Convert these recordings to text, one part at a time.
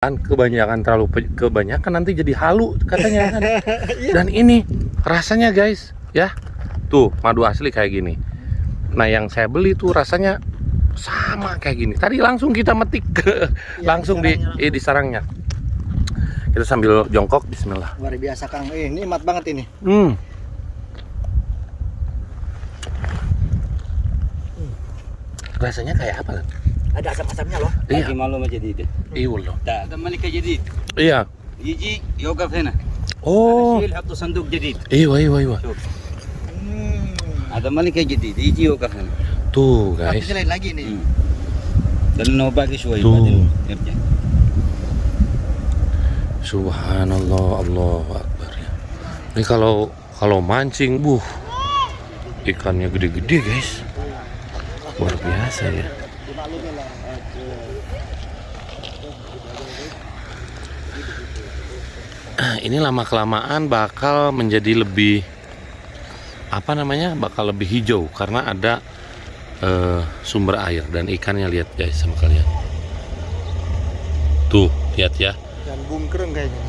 Kebanyakan kebanyakan nanti jadi halu katanya kan. Dan ini rasanya guys ya, tuh madu asli kayak gini. Nah yang saya beli tuh rasanya sama kayak gini. Tadi langsung kita metik langsung di sarangnya. Kita sambil jongkok, bismillah. Luar biasa Kang, ini nikmat banget ini. Rasanya kayak apa kan? Ada asam-asamnya loh. Iya. Malu aja di. Iya loh. Ada malika jadid. Iya. يجي يوقف هنا. Oh. يشيل يحط صندوق جديد. Iya. شوف. هذا ملكة جديد يجي يوقف هنا. Tuh guys. Tapi lain lagi nih. لأنه باقي شوي Tuh. بعدين يرجع. Subhanallah, Allahu Akbar ya. Ini kalau mancing, ikannya gede-gede guys. Luar biasa ya. Ini lama-kelamaan bakal menjadi lebih bakal lebih hijau karena ada sumber air dan ikannya. Lihat guys sama kalian. Tuh, lihat ya. Dan bungkreng kayaknya.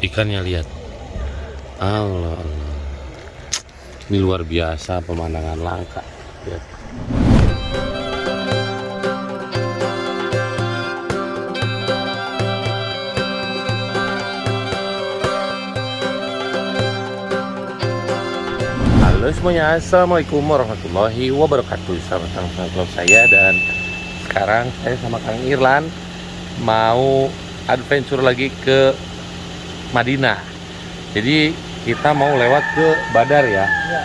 Ikannya lihat. Allah. Ini luar biasa pemandangan langka. Lihat. Halo semuanya, assalamualaikum warahmatullahi wabarakatuh. Sama saya, dan sekarang saya sama Kang Irlan mau adventure lagi ke Madinah. Jadi kita mau lewat ke Badar ya. Iya,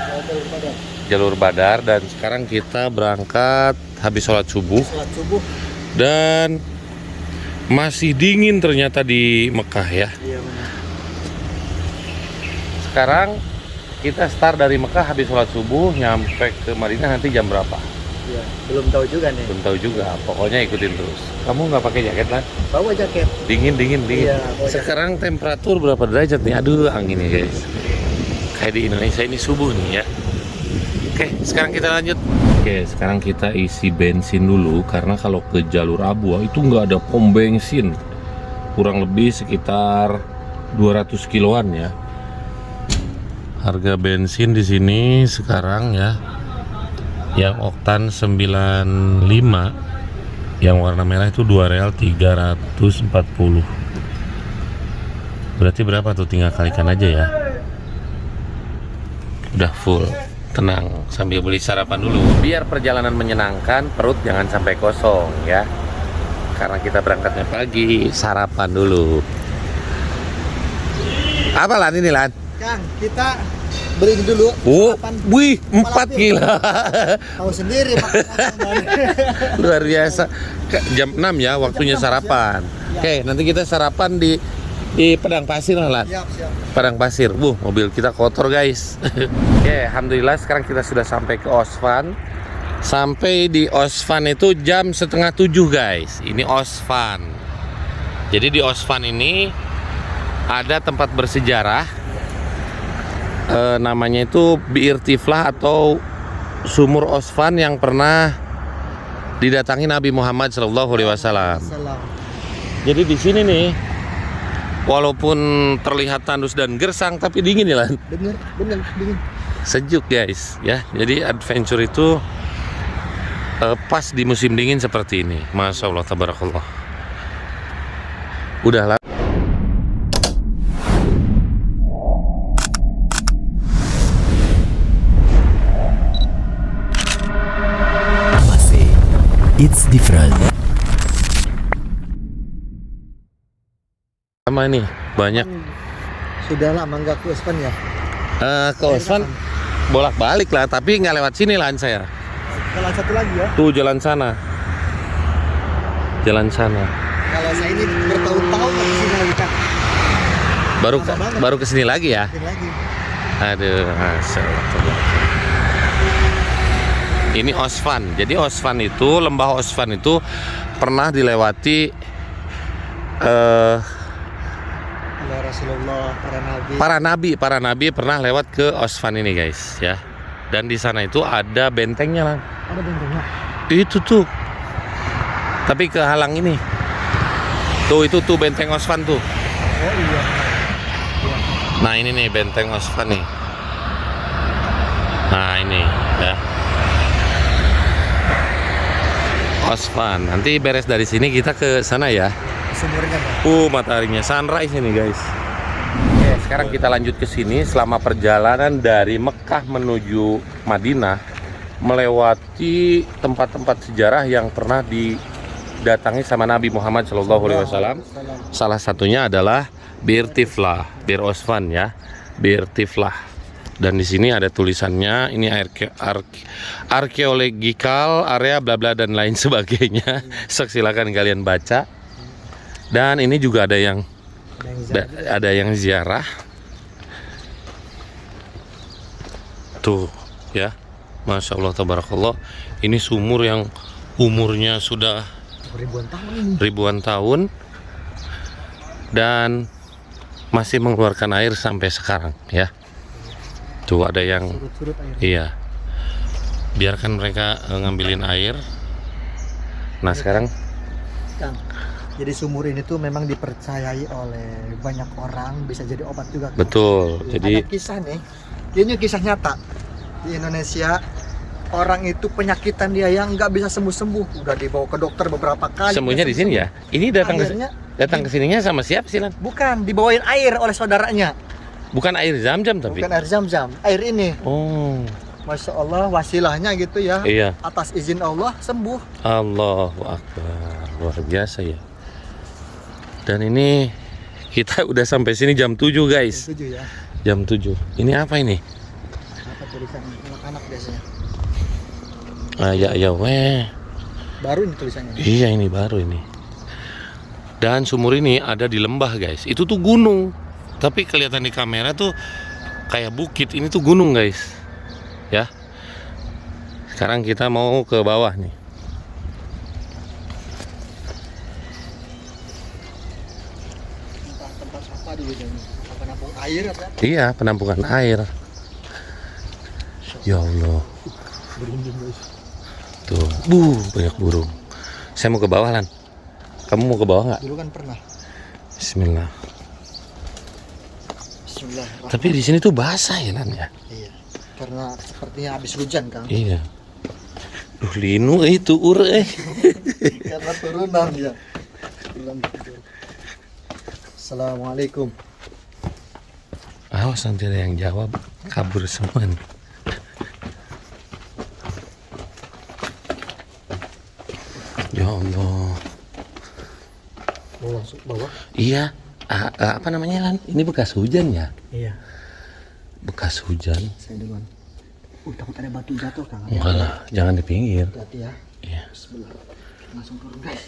Badar. Jalur Badar, dan sekarang kita berangkat habis sholat subuh. Dan masih dingin ternyata di Mekah ya. Iya benar. Sekarang kita start dari Mekah habis sholat subuh, nyampe ke Madinah nanti jam berapa? Iya, belum tahu juga nih. Belum tahu juga, pokoknya ikutin terus. Kamu nggak pakai jaket lah? Bawa jaket. Dingin. Iya, Sekarang temperatur berapa derajat nih? Aduh, anginnya guys. Kayak di Indonesia ini subuh nih ya. Oke, sekarang kita lanjut. Oke, sekarang kita isi bensin dulu, karena kalau ke jalur Abwa itu nggak ada pom bensin. Kurang lebih sekitar 200 kiloan ya. Harga bensin di sini sekarang ya, yang oktan 95, yang warna merah itu 2 real 340. Berarti berapa tuh? Tinggal kalikan aja ya. Udah full. Tenang, sambil beli sarapan dulu. Biar perjalanan menyenangkan, perut jangan sampai kosong ya. Karena kita berangkatnya pagi, sarapan dulu. Apa Lan ini Lan? Kang, kita beli ini dulu. Wih, 4 kilo. Tahu sendiri makan. Luar biasa. Jam 6 ya waktunya sarapan. Oke, nanti kita sarapan di Padang Pasir lah Lan. Siap. Padang Pasir. Mobil kita kotor guys. Oke, alhamdulillah sekarang kita sudah sampai ke Osvan. Sampai di Osvan itu jam 6:30 guys. Ini Osvan. Jadi di Osvan ini ada tempat bersejarah. Namanya itu Bi'ir Tiflah atau Sumur Osvan yang pernah didatangi Nabi Muhammad SAW. Jadi di sini nih, walaupun terlihat tandus dan gersang, tapi dingin ya Lan. Bener dingin. Sejuk guys ya. Jadi adventure itu pas di musim dingin seperti ini. Masya Allah, tabarakallah. Udah lah. It's different. Sama ini banyak. Sudah lama nggak ke Osvan ya? Ke Osvan bolak-balik lah, tapi nggak lewat sini Lan saya. Jalan satu lagi ya? Tuh jalan sana. Kalau saya ini bertahun-tahun nggak kesini lagi Kang. Baru kesini lagi ya. Kesini lagi. Aduh, Masya Allah. Ini Osvan. Jadi Osvan itu, lembah Osvan itu pernah dilewati oleh Rasulullah, para nabi pernah lewat ke Osvan ini guys ya. Dan di sana itu ada bentengnya Lan. Ada bentengnya. Itu tuh Tapi kehalang ini. Tuh itu tuh Benteng Osvan tuh. Oh iya. Nah ini nih Benteng Osvan nih. Nah ini ya. Osvan. Nanti beres dari sini kita ke sana ya. Sumurnya Bang. Mataharinya sunrise ini guys. Oke, sekarang kita lanjut ke sini selama perjalanan dari Mekah menuju Madinah, melewati tempat-tempat sejarah yang pernah didatangi sama Nabi Muhammad SAW. Salah satunya adalah Bir Tiflah, Bir Osvan ya, Bir Tiflah. Dan di sini ada tulisannya, ini arkeologikal area bla bla dan lain sebagainya. Silakan kalian baca. Dan ini juga ada yang ziarah. Tuh ya, Masya Allah tabarakallah. Ini sumur yang umurnya sudah ribuan tahun dan masih mengeluarkan air sampai sekarang ya. Tuh ada yang iya, biarkan mereka ngambilin air. Nah sekarang Kang, jadi sumur ini tuh memang dipercayai oleh banyak orang, bisa jadi obat juga Kang. betul. Jadi ada kisah nih, ini kisah nyata di Indonesia. Orang itu penyakitan dia yang nggak bisa sembuh-sembuh, udah dibawa ke dokter beberapa kali. sembuhnya di sini ya. Ini datang ke sininya sama siapa sih Lan? Bukan, dibawain air oleh saudaranya. Bukan air zam-zam tapi. Bukan air zam-zam, air ini. Oh. Masya Allah, wasilahnya gitu ya. Iya. Atas izin Allah sembuh. Allahu Akbar, luar biasa ya. Dan ini kita udah sampai sini jam 7 guys. 7 ya. Jam 7. Ini apa ini? Apa tulisan anak-anak biasanya? Ya weh. Baru ini tulisannya. Iya ini baru ini. Dan sumur ini ada di lembah guys. Itu tuh gunung. Tapi kelihatan di kamera tuh kayak bukit. Ini tuh gunung guys. Ya. Sekarang kita mau ke bawah nih. Tempat apa dulu ini? Penampung air apa? Iya, penampungan air. Ya Allah. Berunjung guys. Tuh, banyak burung. Saya mau ke bawah Lan. Kamu mau ke bawah nggak? Dulu kan pernah. Bismillah. Bismillah. Tapi di sini tuh basah ya Lan ya. Iya. Karena sepertinya habis hujan Kang. Iya. Duh linu itu Karena turunan ya. Assalamualaikum. Awas nanti ada yang jawab kabur semua nih. Ya Allah. Mau langsung bawah? Iya. Apa namanya Lan? Ini bekas hujan ya? Iya. Bekas hujan. Saya duluan. Takut ada batu jatuh Kang. Enggak lah, jangan di pinggir. Hati-hati ya. Iya. Bismillah. Langsung turun guys.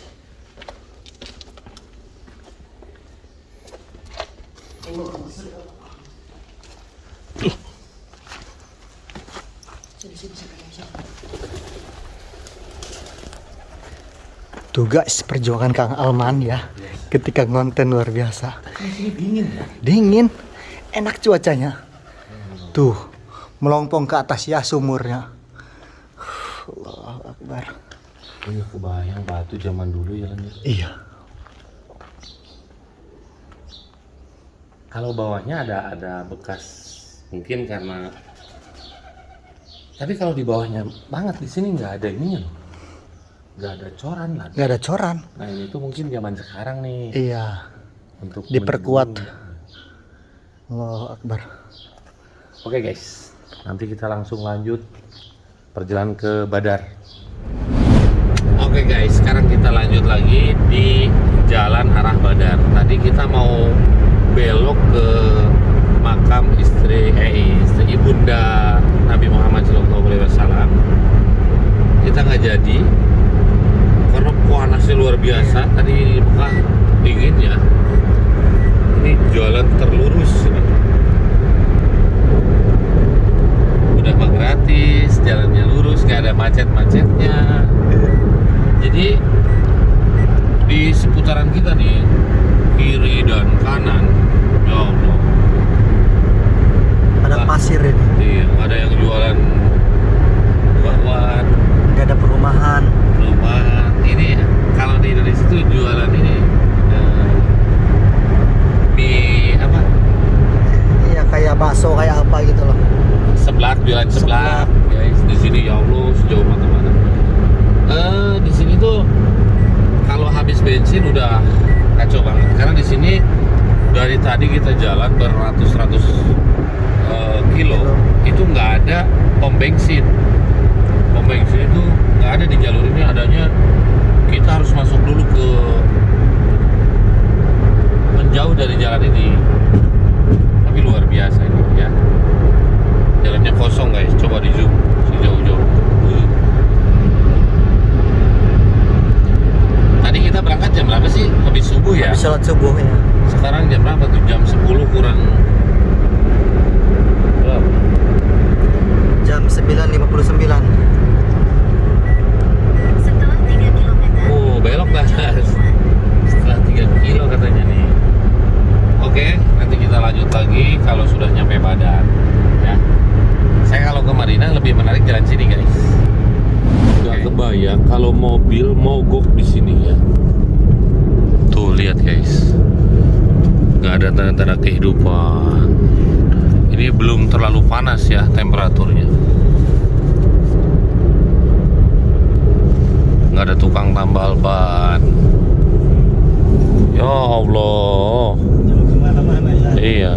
Tuh guys, perjuangan Kang Alman ya. Ketika ngonten luar biasa. Ini dingin ya? Dingin. Enak cuacanya. Tuh, melompong ke atas ya sumurnya. Allahu Akbar. Ini kebayang batu zaman dulu ya Lan. Iya. Kalau bawahnya ada bekas mungkin karena. Tapi kalau di bawahnya banget di sini nggak ada ininya loh. Nggak ada coran Lan. Nggak ada coran. Nah ini tuh mungkin zaman sekarang nih. Iya. Untuk Diperkuat. menjunjung. Allahu Akbar. Oke guys, nanti kita langsung lanjut perjalanan ke Badar. Oke guys, sekarang kita lanjut lagi di jalan arah Badar. Tadi kita mau belok ke makam istri ibunda Nabi Muhammad SAW. Kita nggak jadi karena panasnya luar biasa. Tadi Mekah dingin ya. Ini jalan terlurus ini. Udah mah gratis, jalannya lurus, nggak ada macet-macetnya. Jadi di seputaran kita nih, kiri dan kanan, ya Allah, Ada pasir ini. iya, ada yang jualan bakwan, Nggak ada perumahan. rumah. Ini kalau bensin udah kacau banget karena di sini dari tadi kita jalan beratus-ratus kilo itu nggak ada pom bensin. Pom bensin itu nggak ada di jalur ini, adanya kita harus masuk dulu ke menjauh dari jalan ini. Tapi luar biasa ini ya, jalannya kosong guys, coba di zoom sejauh-jauh. Tadi kita berangkat jam berapa sih? Habis subuh ya? Habis sholat subuh ya. Sekarang jam berapa tuh? Jam 10 kurang berapa? Jam 9.59. Setelah 3 km. Oh, belok dah. Setelah 3 kilo katanya nih. Oke, nanti kita lanjut lagi kalau sudah nyampe Badan ya. Saya kalau ke Marina lebih menarik jalan sini guys. Gak kebayang kalau mobil mogok di sini ya. Tuh lihat guys, nggak ada tanda-tanda kehidupan. Ini belum terlalu panas ya temperaturnya. Nggak ada tukang tambal ban. Ya Allah. Kemana-mana ya. Iya.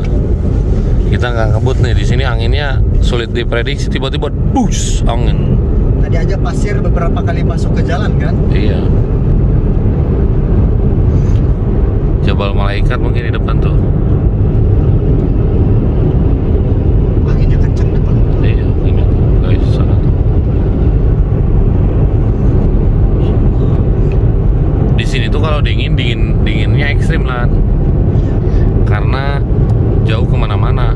Kita nggak ngebut nih di sini, anginnya sulit diprediksi, tiba-tiba bus angin. Tadi aja pasir beberapa kali masuk ke jalan kan? Iya. Jabal Malaikat mungkin di depan tuh. Anginnya kenceng depan. Iya, ini tuh guys, sana tuh. Di sini tuh kalau dinginnya ekstrim lah. Karena jauh kemana-mana.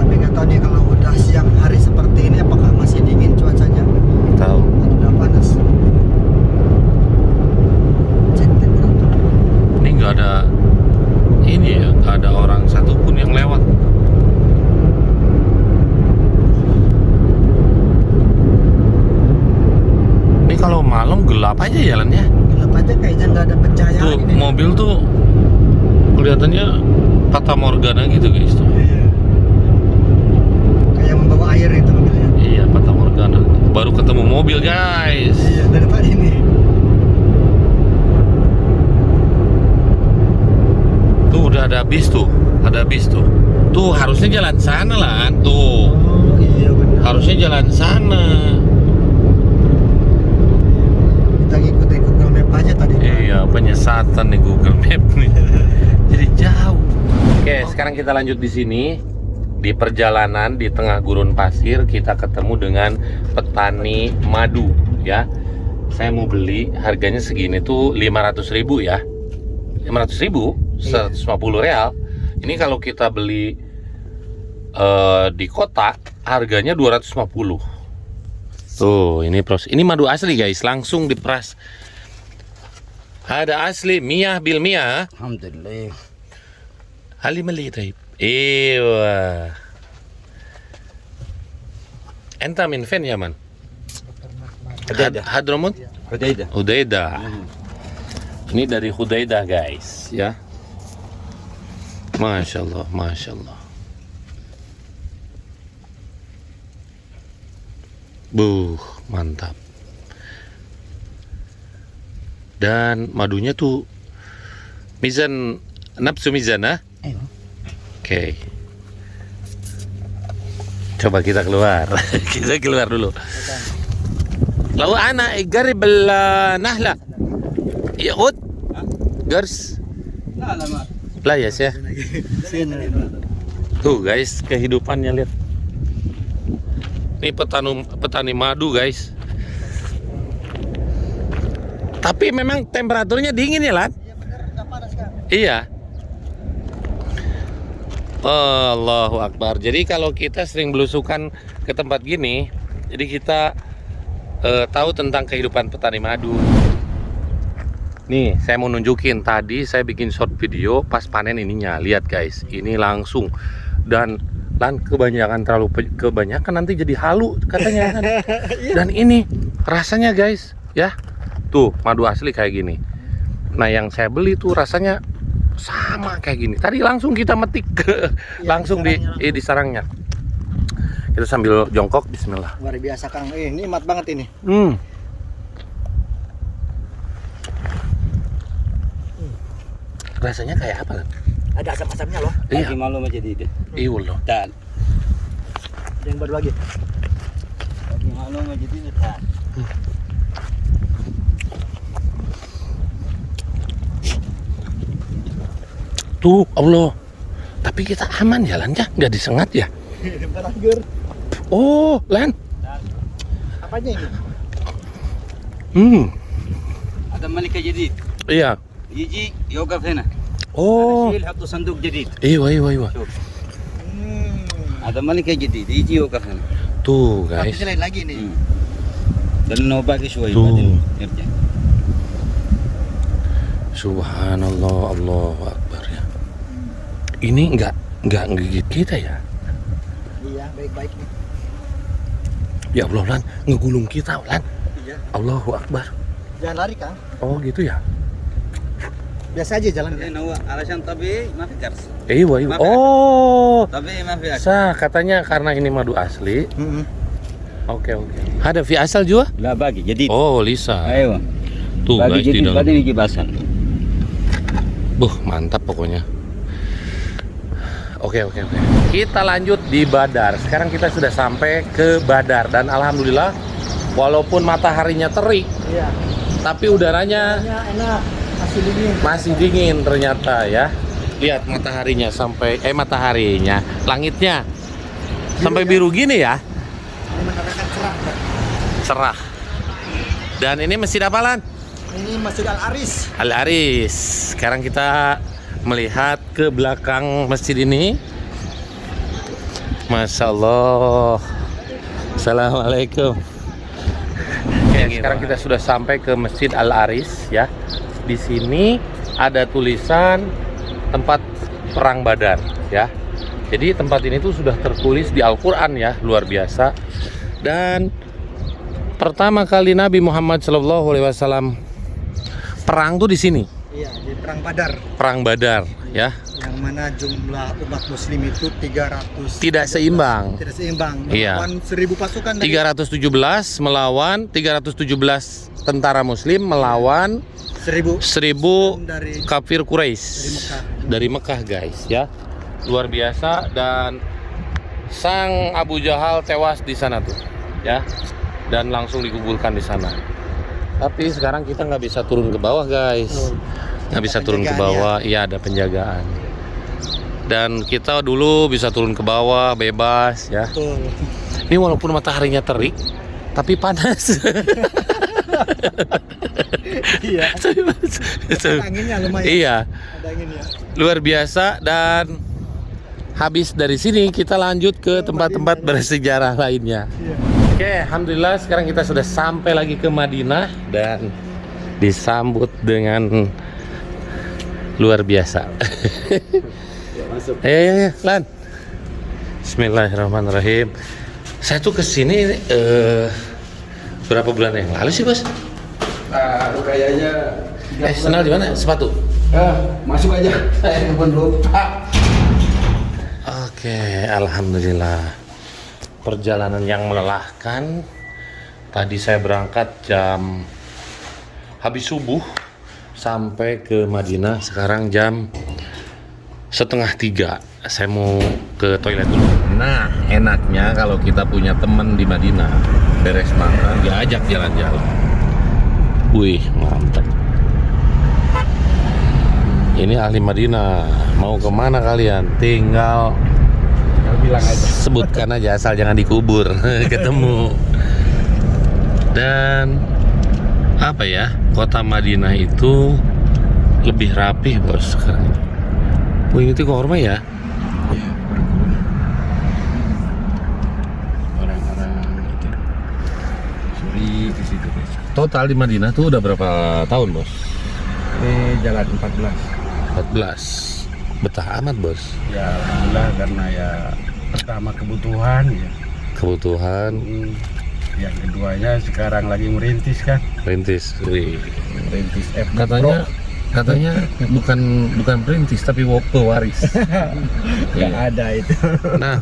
Tapi nggak tahu nih kalau udah siang hari seperti ini apakah masih dingin cuacanya Tahu. atau udah panas. Cek temperatur. Ini nggak ada nggak ada orang satupun yang lewat. Ini kalau malam gelap aja jalannya. Gelap aja kayaknya nggak ada pencahayaan Tuh ini. mobil tuh kelihatannya Fata Morgana gitu guys tuh. Iya. Kayak membawa air itu mobilnya. Iya, Fata Morgana. Baru ketemu mobil guys. Iya, dari tadi ini. Tuh udah ada bis tuh. Ada bis tuh. Tuh harusnya jalan sana lah. Tuh. Oh iya benar. Harusnya jalan sana. Kita ngikutin Google Map aja tadi. Iya, penyesatan nih Google Map nih. Jadi jauh. Oke, sekarang kita lanjut di sini. Di perjalanan di tengah gurun pasir kita ketemu dengan petani madu ya. Saya mau beli, harganya segini tuh 500.000 ya. 500.000, 150 real. Ini kalau kita beli di kota harganya 250. Tuh, ini proses. Ini madu asli guys, langsung diperas. Ada asli miyah bil miyah. Alhamdulillah. Hali mali taib. Ewa. Enta min fen ya man? Hudaidah. Hadramut? Hudaidah. Hudaidah. Ini dari Hudaidah guys ya. Masya Allah, Masya Allah. Mantap. Dan madunya tuh mizan, nafsu mizan ah? Ayo. Oke. Coba kita keluar. Kita keluar dulu. Lalu ana igarib nahla. Yaqut? Gars? Nah, lama. Layas ya. Sini. Tuh guys, kehidupannya lihat. Ini petani madu guys. Tapi memang temperaturnya dingin ya Lan? Iya benar, udah panas kan? Iya. Allahu Akbar. Jadi kalau kita sering belusukan ke tempat gini, jadi kita tahu tentang kehidupan petani madu. Nih, saya mau nunjukin tadi saya bikin short video pas panen ininya. Lihat guys, ini langsung. Dan Lan terlalu kebanyakan nanti jadi halu katanya kan. Dan ini rasanya guys, ya. Tuh, madu asli kayak gini. Nah, yang saya beli tuh rasanya sama kayak gini. Tadi langsung kita metik langsung di sarangnya. Kita sambil jongkok, bismillah. Luar biasa Kang. Nikmat banget ini. Rasanya kayak apa, Lan? Ada asam-asamnya loh. Iya. Lagi malu aja di itu. Iya loh. Dan Ada yang baru lagi. lagi malu aja di itu. Dan Tuh, Allah. Tapi kita aman ya, Lan, ya? Nggak disengat ya? Bukan anggur. Oh, Lan. Apanya ini? ada malik jadi. Iya. يجي يوقف هنا. Oh. يشيل يحط صندوق جديد. Iya. شوف هذا ملك جديد يجي يوقف هنا. Tuh, Tapi guys. lain lagi nih. لأنه باقي شوي شوف. بعدين يرجع. Subhanallah, Allahu Akbar ya. Ini nggak ngegigit kita ya? Iya, baik-baik nih. Ya Allah, Lan, ngegulung kita, Lan. Iya. Allahu Akbar. Jangan lari, Kang. Oh gitu ya? Biasa aja jalan. بعدين هو علشان طبيعي ما في كرس. Iya. Maaf ya? Oh. طبيعي ما في أكل. Sah, katanya karena ini madu asli. Heeh. Oke. Ada fi asal juga? لا باقي جديد. Oh, Lisa. أيوة. Tuh باقي guys di جديد dalam. بعدين يجي باسل. Mantap pokoknya. Oke. Kita lanjut di Badar. Sekarang kita sudah sampai ke Badar dan alhamdulillah walaupun mataharinya terik, Iya. tapi udaranya Ini enak. Masih dingin. masih dingin ternyata ya. Lihat mataharinya, langitnya sampai biru gini ya. Ini menandakan cerah, Kang. Cerah. Dan ini masjid apa, Lan? Ini Masjid Al-Aris. Al-Aris. Sekarang kita melihat ke belakang masjid ini. Masya Allah. Assalamualaikum. Oke, sekarang kita sudah sampai ke Masjid Al-Aris ya. Di sini ada tulisan tempat perang Badar ya. Jadi tempat ini tuh sudah tertulis di Al-Qur'an ya, luar biasa. Dan pertama kali Nabi Muhammad SAW perang tuh di sini. Iya, di Perang Badar. Perang Badar ya. Yang mana jumlah umat muslim itu 300. Tidak seimbang. Tidak seimbang. Iya. Melawan 1000 pasukan dari 317 melawan 317 tentara muslim melawan 1000 dari kafir Quraisy Mekah. dari Mekah guys ya. Luar biasa. Dan sang Abu Jahal tewas di sana tuh ya, dan langsung dikuburkan di sana. Tapi sekarang kita nggak bisa turun ke bawah guys, nggak bisa turun ke bawah. Iya, ada penjagaan. Dan kita dulu bisa turun ke bawah bebas ya. Betul. Ini walaupun mataharinya terik, tapi panas. Iya. Ada anginnya lumayan. Iya, Ada anginnya. luar biasa. Dan habis dari sini kita lanjut ke tempat-tempat bersejarah lainnya. Iya. Oke, alhamdulillah sekarang kita sudah sampai lagi ke Madinah dan disambut dengan luar biasa. Ayo, Lan. Bismillahirrahmanirrahim. Saya tuh kesini berapa bulan yang lalu sih, Bos? Kayaknya Sendal di mana? Sepatu. masuk aja. Saya pun lupa. Oke, alhamdulillah. Perjalanan yang melelahkan. Tadi saya berangkat jam habis subuh sampai ke Madinah. Sekarang jam 2:30. Saya mau ke toilet dulu. Nah, enaknya kalau kita punya teman di Madinah, beres makan, diajak jalan-jalan. Wih, mantap. Ini ahli Madinah. Mau kemana kalian? Tinggal Bilang aja. sebutkan aja, asal jangan dikubur. Ketemu. Dan apa ya, kota Madinah itu lebih rapih, Bos, sekarang ini. Wah, ini tuh korma ya. Orang-orang itu suri ke situ guys. Total di Madinah tuh udah berapa tahun, Bos? Ini jalan 14. 14. Betah amat, Bos. Ya alhamdulillah, karena ya pertama kebutuhan ya. Kebutuhan Yang keduanya sekarang lagi merintis kan. perintis. Wih. Merintis FB Katanya bukan perintis tapi pewaris. Yang ada itu. Nah,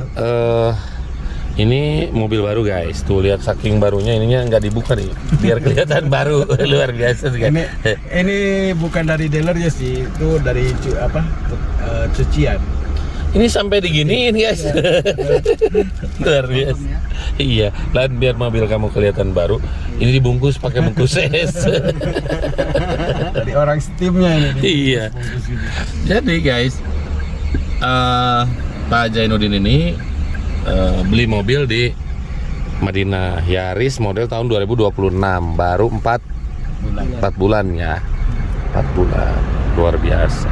Ini mobil baru guys, tuh lihat saking barunya ininya nggak dibuka nih, biar kelihatan baru. Luar biasa sih guys. Ini bukan dari dealernya sih, itu dari cucian. Ini sampai diginiin guys. Luar biasa. Iya, dan biar mobil kamu kelihatan baru, ini dibungkus pakai bungkus es. Dari orang Steamnya ini. Iya. Jadi guys, Pak Jainuddin ini beli mobil di Madinah Yaris model tahun 2026, baru 4 bulan ya, 4 bulan, luar biasa.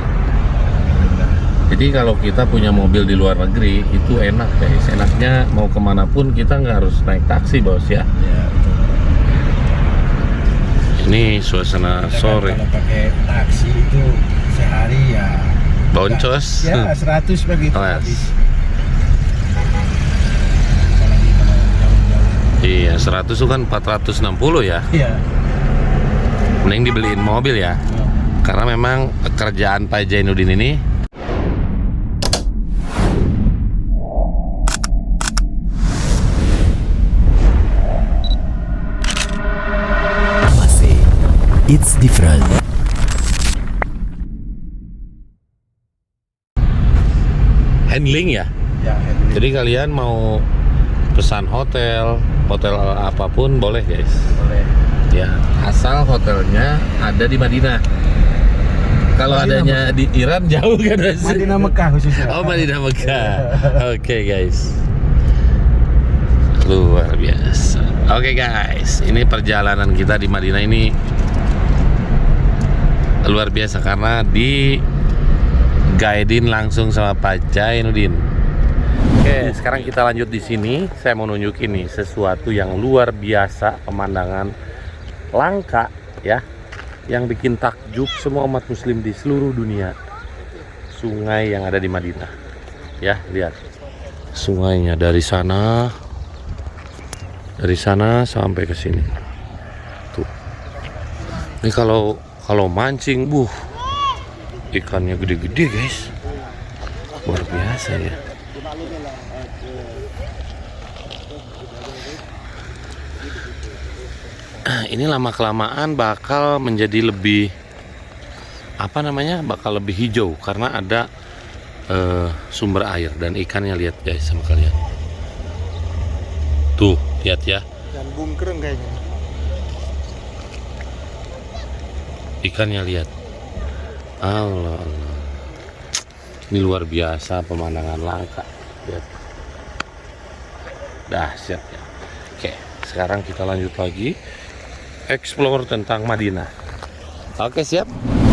Jadi kalau kita punya mobil di luar negeri itu enak guys, enaknya mau kemanapun kita nggak harus naik taksi bos ya. Ini suasana sore. Kalau pakai taksi itu sehari ya Boncos. ya 100 begitu Oh, ya. habis. Iya, 100 itu kan 460 ya. Iya. Mending dibeliin mobil ya. Karena memang kerjaan Pak Jainuddin ini Masih, it's different. handling ya. Ya, Jadi kalian mau pesan hotel apapun boleh guys. boleh. Ya, asal hotelnya ada di Madinah. Kalau adanya di Iran jauh kan Mas? Madinah Mekah khususnya. Oh, Madinah Mekah. Oke guys. Luar biasa. Oke guys, ini perjalanan kita di Madinah ini luar biasa karena di guidein langsung sama Pak Jainuddin. Oke, sekarang kita lanjut di sini. Saya mau nunjukin nih sesuatu yang luar biasa, pemandangan langka ya, yang bikin takjub semua umat muslim di seluruh dunia. Sungai yang ada di Madinah. Ya, lihat. Sungainya dari sana sampai ke sini. Tuh. Ini kalau mancing, ikannya gede-gede, guys. Luar biasa ya. Ini lama-kelamaan bakal menjadi lebih bakal lebih hijau karena ada sumber air dan ikannya. Lihat guys sama kalian. Tuh, lihat ya. Dan bungkreng kayaknya. Ikannya lihat. Allah. Ini luar biasa pemandangan langka. Lihat. Dahsyat ya. Oke, sekarang kita lanjut lagi explore tentang Madinah. Oke, siap.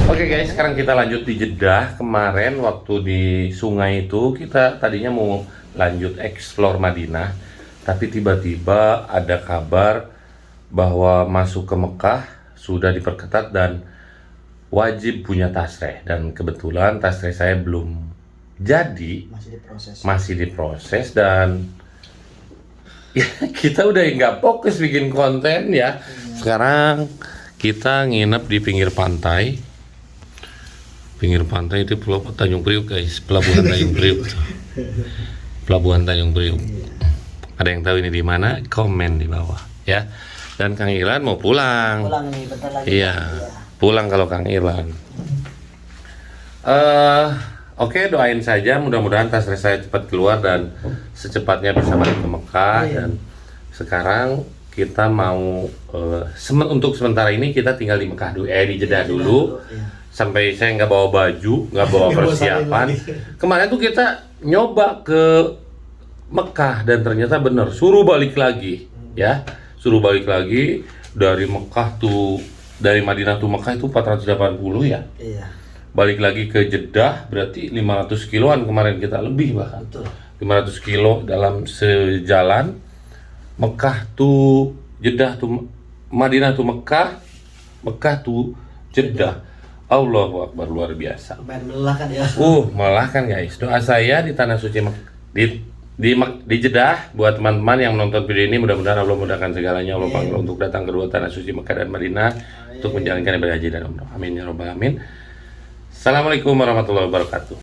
Oke guys, sekarang kita lanjut di Jeddah. Kemarin waktu di sungai itu kita tadinya mau lanjut explore Madinah, tapi tiba-tiba ada kabar bahwa masuk ke Mekah sudah diperketat dan wajib punya tasreh, dan kebetulan tasreh saya belum jadi, masih diproses dan ya, kita udah nggak fokus bikin konten ya. Sekarang kita nginep di pinggir pantai itu Pulau Tanjung Priuk guys, pelabuhan Tanjung Priuk. Pelabuhan Tanjung Priuk. Ada yang tahu ini di mana? Komen di bawah ya. Dan Kang Ilan mau pulang. Pulang nih bentar lagi. Iya, pulang kalau Kang Ilan. Oke, doain saja mudah-mudahan tasreh saya cepat keluar dan secepatnya bisa balik ke Mekah. Dan sekarang kita mau untuk sementara ini kita tinggal di Mekah dulu, di Jeddah dulu. Sampai saya nggak bawa baju, nggak bawa persiapan. Kemarin tuh kita nyoba ke Mekah dan ternyata bener suruh balik lagi ya, suruh balik lagi dari Mekah tuh, dari Madinah tuh Mekah itu 480 ya. Iya. Balik lagi ke Jeddah berarti 500 kiloan kemarin kita, lebih bahkan. Betul. 500 kilo dalam sejalan. Mekah tuh Jeddah tuh Madinah tuh Mekah, Mekah tuh Jeddah. Allahu Akbar, luar biasa. Lumayan melelahkan ya. Melelahkan guys. Doa saya di tanah suci di Jeddah buat teman-teman yang menonton video ini, mudah-mudahan Allah mudahkan segalanya. Allah panggil untuk datang kedua tanah suci Mekah dan Madinah untuk menjalankan ibadah haji dan umrah. Amin ya rabbal alamin. Assalamualaikum warahmatullahi wabarakatuh.